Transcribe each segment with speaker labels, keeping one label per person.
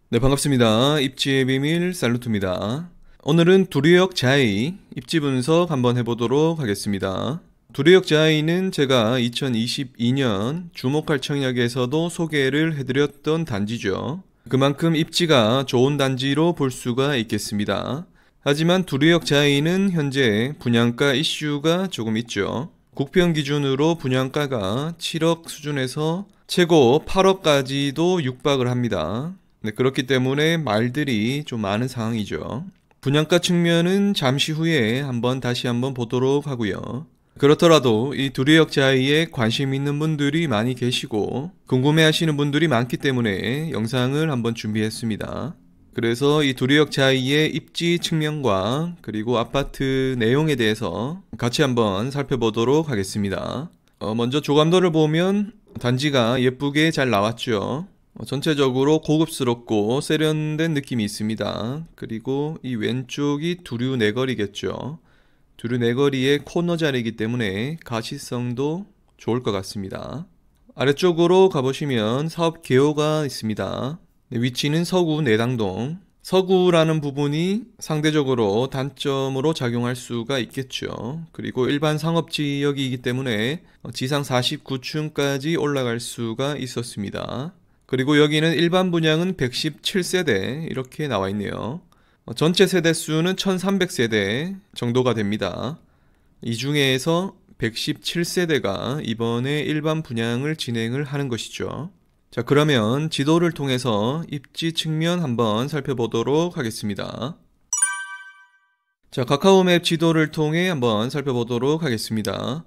Speaker 1: 네, 반갑습니다. 입지의 비밀 살루트입니다. 오늘은 두류역 자이 입지 분석 한번 해보도록 하겠습니다. 두류역 자이는 제가 2022년 주목할 청약에서도 소개를 해드렸던 단지죠. 그만큼 입지가 좋은 단지로 볼 수가 있겠습니다. 하지만 두류역 자이는 현재 분양가 이슈가 조금 있죠. 국평 기준으로 분양가가 7억 수준에서 최고 8억까지도 육박을 합니다. 네, 그렇기 때문에 말들이 좀 많은 상황이죠. 분양가 측면은 잠시 후에 다시 한번 보도록 하고요. 그렇더라도 이 두류역 자이에 관심 있는 분들이 많이 계시고 궁금해 하시는 분들이 많기 때문에 영상을 한번 준비했습니다. 그래서 이 두류역 자이의 입지 측면과 그리고 아파트 내용에 대해서 같이 한번 살펴보도록 하겠습니다. 먼저 조감도를 보면 단지가 예쁘게 잘 나왔죠. 전체적으로 고급스럽고 세련된 느낌이 있습니다. 그리고 이 왼쪽이 두류 내거리겠죠. 두류 내거리의 코너 자리이기 때문에 가시성도 좋을 것 같습니다. 아래쪽으로 가보시면 사업 개요가 있습니다. 위치는 서구 내당동. 서구라는 부분이 상대적으로 단점으로 작용할 수가 있겠죠. 그리고 일반 상업지역이기 때문에 지상 49층까지 올라갈 수가 있었습니다. 그리고 여기는 일반 분양은 117세대 이렇게 나와 있네요. 전체 세대 수는 1300세대 정도가 됩니다. 이 중에서 117세대가 이번에 일반 분양을 진행을 하는 것이죠. 자, 그러면 지도를 통해서 입지 측면 한번 살펴보도록 하겠습니다. 자, 카카오맵 지도를 통해 한번 살펴보도록 하겠습니다.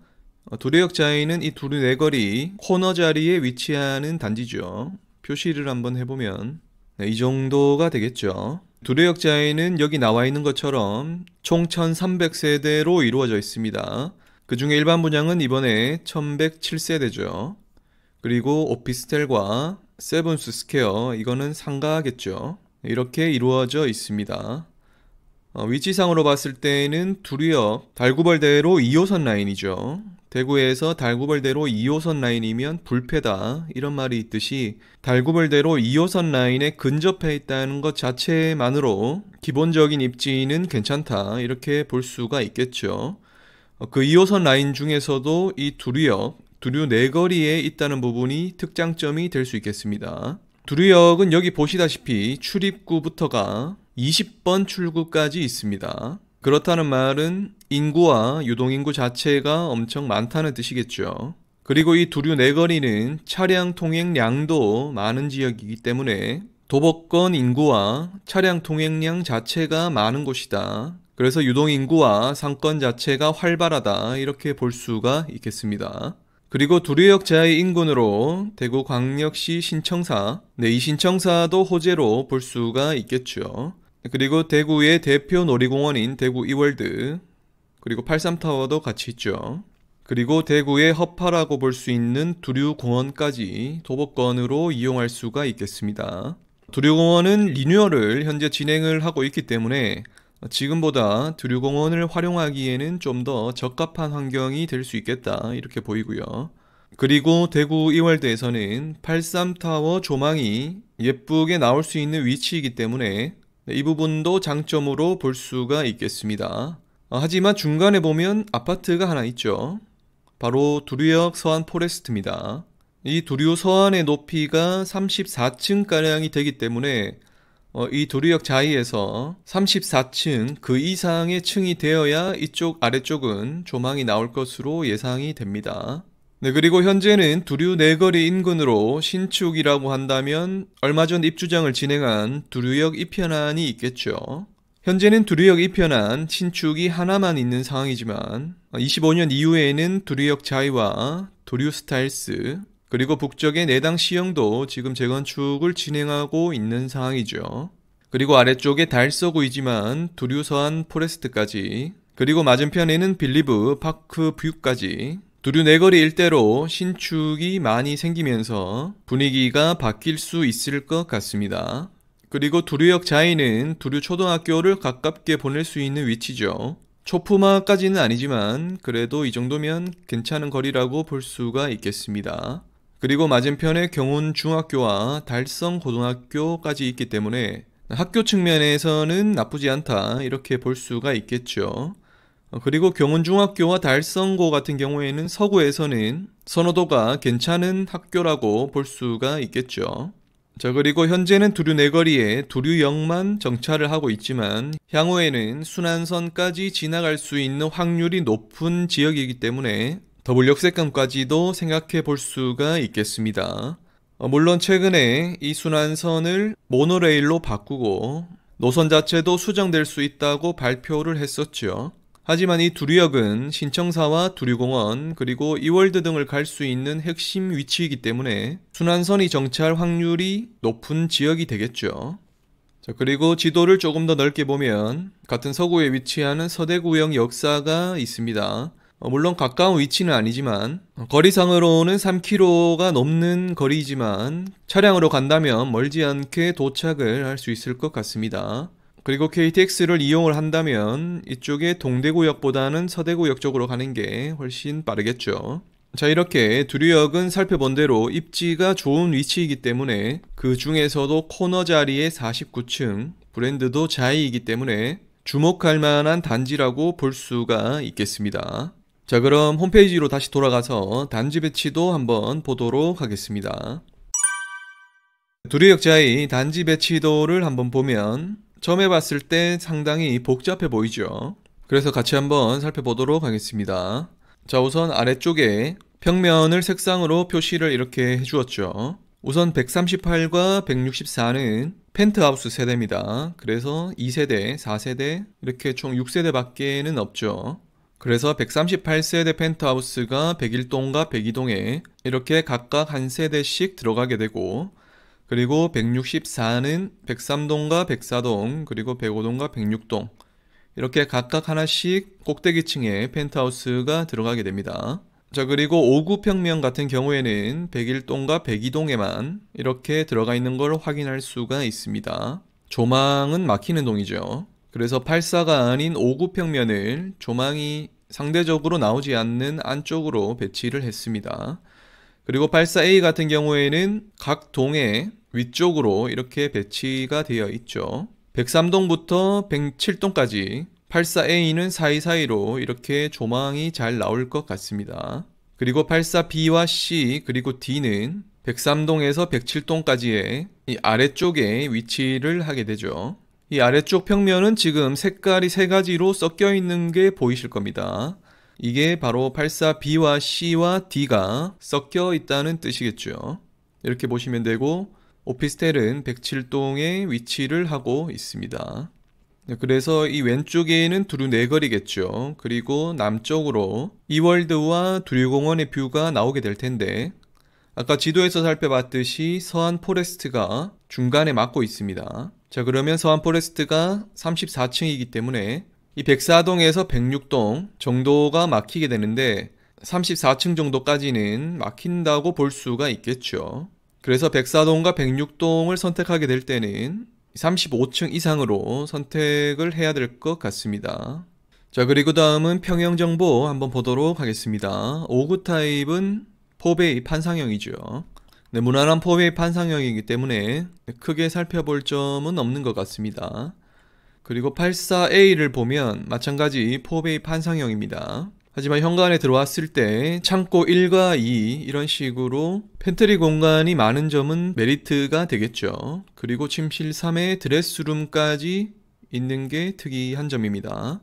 Speaker 1: 두류역 자이는 이 두류 내거리 코너 자리에 위치하는 단지죠. 표시를 한번 해보면 이 정도가 되겠죠. 두류역 자이는 여기 나와 있는 것처럼 총 1300세대로 이루어져 있습니다. 그 중에 일반 분양은 이번에 1107세대죠. 그리고 오피스텔과 세븐스 스퀘어, 이거는 상가겠죠. 이렇게 이루어져 있습니다. 위치상으로 봤을 때는 두류역 달구벌대로 2호선 라인이죠. 대구에서 달구벌대로 2호선 라인이면 불패다 이런 말이 있듯이 달구벌대로 2호선 라인에 근접해 있다는 것 자체만으로 기본적인 입지는 괜찮다 이렇게 볼 수가 있겠죠. 그 2호선 라인 중에서도 이 두류 내거리에 있다는 부분이 특장점이 될 수 있겠습니다. 두류역은 여기 보시다시피 출입구부터가 20번 출구까지 있습니다. 그렇다는 말은 인구와 유동인구 자체가 엄청 많다는 뜻이겠죠. 그리고 이 두류 내거리는 차량 통행량도 많은 지역이기 때문에 도보권 인구와 차량 통행량 자체가 많은 곳이다. 그래서 유동인구와 상권 자체가 활발하다 이렇게 볼 수가 있겠습니다. 그리고 두류역 자이 인근으로 대구광역시 신청사, 이 신청사도 호재로 볼 수가 있겠죠. 그리고 대구의 대표 놀이공원인 대구 이월드, 그리고 83타워도 같이 있죠. 그리고 대구의 허파라고 볼 수 있는 두류공원까지 도보권으로 이용할 수가 있겠습니다. 두류공원은 리뉴얼을 현재 진행을 하고 있기 때문에 지금보다 두류공원을 활용하기에는 좀 더 적합한 환경이 될 수 있겠다 이렇게 보이고요. 그리고 대구 이월드에서는 83타워 조망이 예쁘게 나올 수 있는 위치이기 때문에 이 부분도 장점으로 볼 수가 있겠습니다. 하지만 중간에 보면 아파트가 하나 있죠. 바로 두류역 서안 포레스트입니다. 이 두류 서안의 높이가 34층가량이 되기 때문에 이 두류역 자이에서 34층 그 이상의 층이 되어야 이쪽 아래쪽은 조망이 나올 것으로 예상이 됩니다. 네, 그리고 현재는 두류 내거리 인근으로 신축이라고 한다면 얼마 전 입주장을 진행한 두류역 이편안이 있겠죠. 현재는 두류역 이편안 신축이 하나만 있는 상황이지만 25년 이후에는 두류역 자이와 두류 스타일스 그리고 북쪽의 내당 시형도 지금 재건축을 진행하고 있는 상황이죠. 그리고 아래쪽에 달서구이지만 두류 서안 포레스트까지 그리고 맞은편에는 빌리브 파크 뷰까지 두류 내거리 일대로 신축이 많이 생기면서 분위기가 바뀔 수 있을 것 같습니다. 그리고 두류역 자이는 두류 초등학교를 가깝게 보낼 수 있는 위치죠. 초품화까지는 아니지만 그래도 이 정도면 괜찮은 거리라고 볼 수가 있겠습니다. 그리고 맞은편에 경운중학교와 달성고등학교까지 있기 때문에 학교 측면에서는 나쁘지 않다 이렇게 볼 수가 있겠죠. 그리고 경운중학교와 달성고 같은 경우에는 서구에서는 선호도가 괜찮은 학교라고 볼 수가 있겠죠. 자, 그리고 현재는 두류 내거리에 두류역만 정차를 하고 있지만 향후에는 순환선까지 지나갈 수 있는 확률이 높은 지역이기 때문에 더블역세권까지도 생각해 볼 수가 있겠습니다. 물론 최근에 이 순환선을 모노레일로 바꾸고 노선 자체도 수정될 수 있다고 발표를 했었죠. 하지만 이 두류역은 신청사와 두류공원 그리고 이월드 등을 갈 수 있는 핵심 위치이기 때문에 순환선이 정차할 확률이 높은 지역이 되겠죠. 자, 그리고 지도를 조금 더 넓게 보면 같은 서구에 위치하는 서대구역 역사가 있습니다. 물론 가까운 위치는 아니지만 거리상으로는 3km가 넘는 거리이지만 차량으로 간다면 멀지 않게 도착을 할 수 있을 것 같습니다. 그리고 KTX를 이용을 한다면 이쪽에 동대구역보다는 서대구역 쪽으로 가는 게 훨씬 빠르겠죠. 자, 이렇게 두류역은 살펴본 대로 입지가 좋은 위치이기 때문에 그 중에서도 코너 자리의 49층 브랜드도 자이이기 때문에 주목할 만한 단지라고 볼 수가 있겠습니다. 자, 그럼 홈페이지로 다시 돌아가서 단지 배치도 한번 보도록 하겠습니다. 두류역 자이 단지 배치도를 한번 보면 처음에 봤을 때 상당히 복잡해 보이죠. 그래서 같이 한번 살펴보도록 하겠습니다. 자, 우선 아래쪽에 평면을 색상으로 표시를 이렇게 해주었죠. 우선 138과 164는 펜트하우스 세대입니다. 그래서 2세대, 4세대 이렇게 총 6세대 밖에는 없죠. 그래서 138세대 펜트하우스가 101동과 102동에 이렇게 각각 한 세대씩 들어가게 되고, 그리고 164는 103동과 104동 그리고 105동과 106동 이렇게 각각 하나씩 꼭대기층에 펜트하우스가 들어가게 됩니다. 자, 그리고 5구 평면 같은 경우에는 101동과 102동에만 이렇게 들어가 있는 걸 확인할 수가 있습니다. 조망은 막히는 동이죠. 그래서 84가 아닌 5구 평면을 조망이 상대적으로 나오지 않는 안쪽으로 배치를 했습니다. 그리고 84A 같은 경우에는 각 동에 위쪽으로 이렇게 배치가 되어 있죠. 103동부터 107동까지 84A는 사이사이로 이렇게 조망이 잘 나올 것 같습니다. 그리고 84B와 C 그리고 D는 103동에서 107동까지의 이 아래쪽에 위치를 하게 되죠. 이 아래쪽 평면은 지금 색깔이 세 가지로 섞여 있는 게 보이실 겁니다. 이게 바로 84B와 C와 D가 섞여 있다는 뜻이겠죠. 이렇게 보시면 되고, 오피스텔은 107동에 위치를 하고 있습니다. 그래서 이 왼쪽에는 두류 내거리겠죠. 그리고 남쪽으로 이월드와 두류공원의 뷰가 나오게 될 텐데, 아까 지도에서 살펴봤듯이 서안 포레스트가 중간에 막고 있습니다. 자, 그러면 서안 포레스트가 34층이기 때문에 이 104동에서 106동 정도가 막히게 되는데 34층 정도까지는 막힌다고 볼 수가 있겠죠. 그래서 104동과 106동을 선택하게 될 때는 35층 이상으로 선택을 해야 될 것 같습니다. 자, 그리고 다음은 평형 정보 한번 보도록 하겠습니다. 5구 타입은 포베이 판상형이죠. 네, 무난한 포베이 판상형이기 때문에 크게 살펴볼 점은 없는 것 같습니다. 그리고 84A를 보면 마찬가지 포베이 판상형입니다. 하지만 현관에 들어왔을 때 창고 1과 2 이런 식으로 팬트리 공간이 많은 점은 메리트가 되겠죠. 그리고 침실 3에 드레스룸까지 있는 게 특이한 점입니다.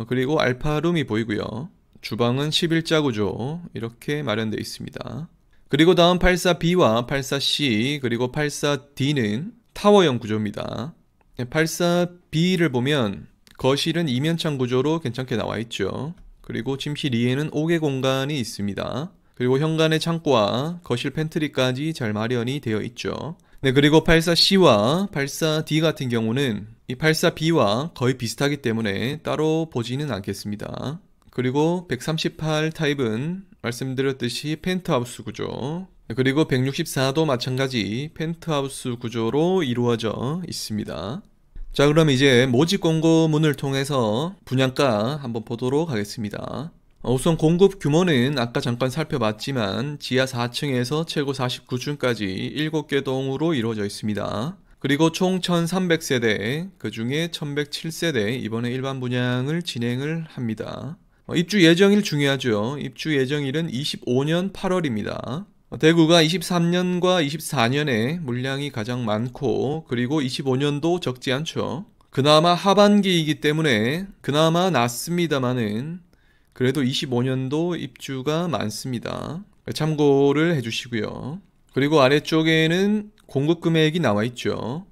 Speaker 1: 그리고 알파룸이 보이고요. 주방은 11자 구조 이렇게 마련되어 있습니다. 그리고 다음 84B와 84C 그리고 84D는 타워형 구조입니다. 84B를 보면 거실은 이면창 구조로 괜찮게 나와 있죠. 그리고 침실 2에는 5개 공간이 있습니다. 그리고 현관의 창고와 거실 팬트리까지 잘 마련이 되어 있죠. 네, 그리고 84C와 84D 같은 경우는 이 84B와 거의 비슷하기 때문에 따로 보지는 않겠습니다. 그리고 138 타입은 말씀드렸듯이 펜트하우스 구조, 그리고 164도 마찬가지 펜트하우스 구조로 이루어져 있습니다. 자, 그럼 이제 모집 공고문을 통해서 분양가 한번 보도록 하겠습니다. 우선 공급 규모는 아까 잠깐 살펴봤지만 지하 4층에서 최고 49층까지 7개 동으로 이루어져 있습니다. 그리고 총 1300세대, 그 중에 1107세대 이번에 일반 분양을 진행을 합니다. 입주 예정일 중요하죠. 입주 예정일은 25년 8월입니다. 대구가 23년과 24년에 물량이 가장 많고 그리고 25년도 적지 않죠. 그나마 하반기이기 때문에 그나마 낫습니다만은 그래도 25년도 입주가 많습니다. 참고를 해주시고요. 그리고 아래쪽에는 공급 금액이 나와 있죠.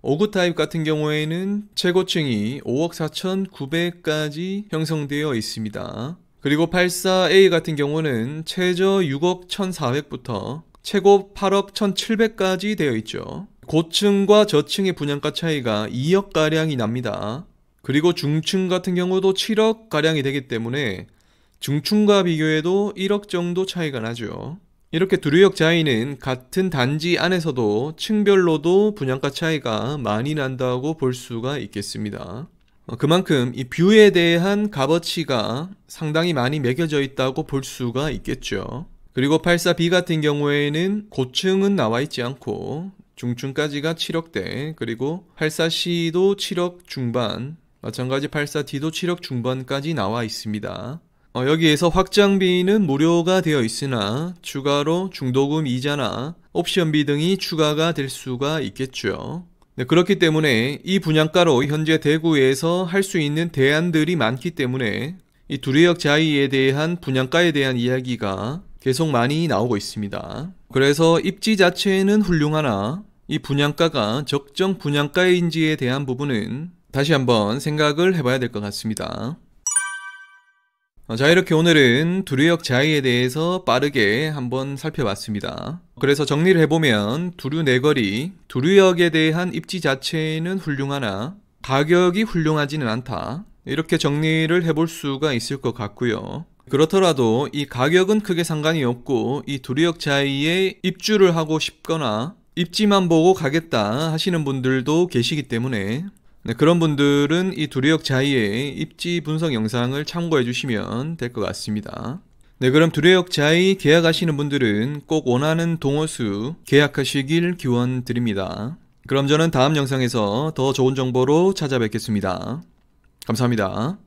Speaker 1: 5구 타입 같은 경우에는 최고층이 5억 4,900까지 형성되어 있습니다. 그리고 84A 같은 경우는 최저 6억 1,400부터 최고 8억 1,700까지 되어 있죠. 고층과 저층의 분양가 차이가 2억가량이 납니다. 그리고 중층 같은 경우도 7억가량이 되기 때문에 중층과 비교해도 1억 정도 차이가 나죠. 이렇게 두류역 자이는 같은 단지 안에서도 층별로도 분양가 차이가 많이 난다고 볼 수가 있겠습니다. 그만큼 이 뷰에 대한 값어치가 상당히 많이 매겨져 있다고 볼 수가 있겠죠. 그리고 84B 같은 경우에는 고층은 나와 있지 않고 중층까지가 7억대, 그리고 84C도 7억 중반, 마찬가지 84D도 7억 중반까지 나와 있습니다. 여기에서 확장비는 무료가 되어 있으나 추가로 중도금 이자나 옵션비 등이 추가가 될 수가 있겠죠. 네, 그렇기 때문에 이 분양가로 현재 대구에서 할 수 있는 대안들이 많기 때문에 이 두류역 자이에 대한 분양가에 대한 이야기가 계속 많이 나오고 있습니다. 그래서 입지 자체는 훌륭하나 이 분양가가 적정 분양가인지에 대한 부분은 다시 한번 생각을 해봐야 될 것 같습니다. 자, 이렇게 오늘은 두류역 자이에 대해서 빠르게 한번 살펴봤습니다. 그래서 정리를 해보면 두류 내거리, 두류역에 대한 입지 자체는 훌륭하나 가격이 훌륭하지는 않다, 이렇게 정리를 해볼 수가 있을 것 같고요. 그렇더라도 이 가격은 크게 상관이 없고 이 두류역 자이에 입주를 하고 싶거나 입지만 보고 가겠다 하시는 분들도 계시기 때문에 네, 그런 분들은 이 두류역 자이의 입지 분석 영상을 참고해 주시면 될 것 같습니다. 네, 그럼 두류역 자이 계약하시는 분들은 꼭 원하는 동호수 계약하시길 기원드립니다. 그럼 저는 다음 영상에서 더 좋은 정보로 찾아뵙겠습니다. 감사합니다.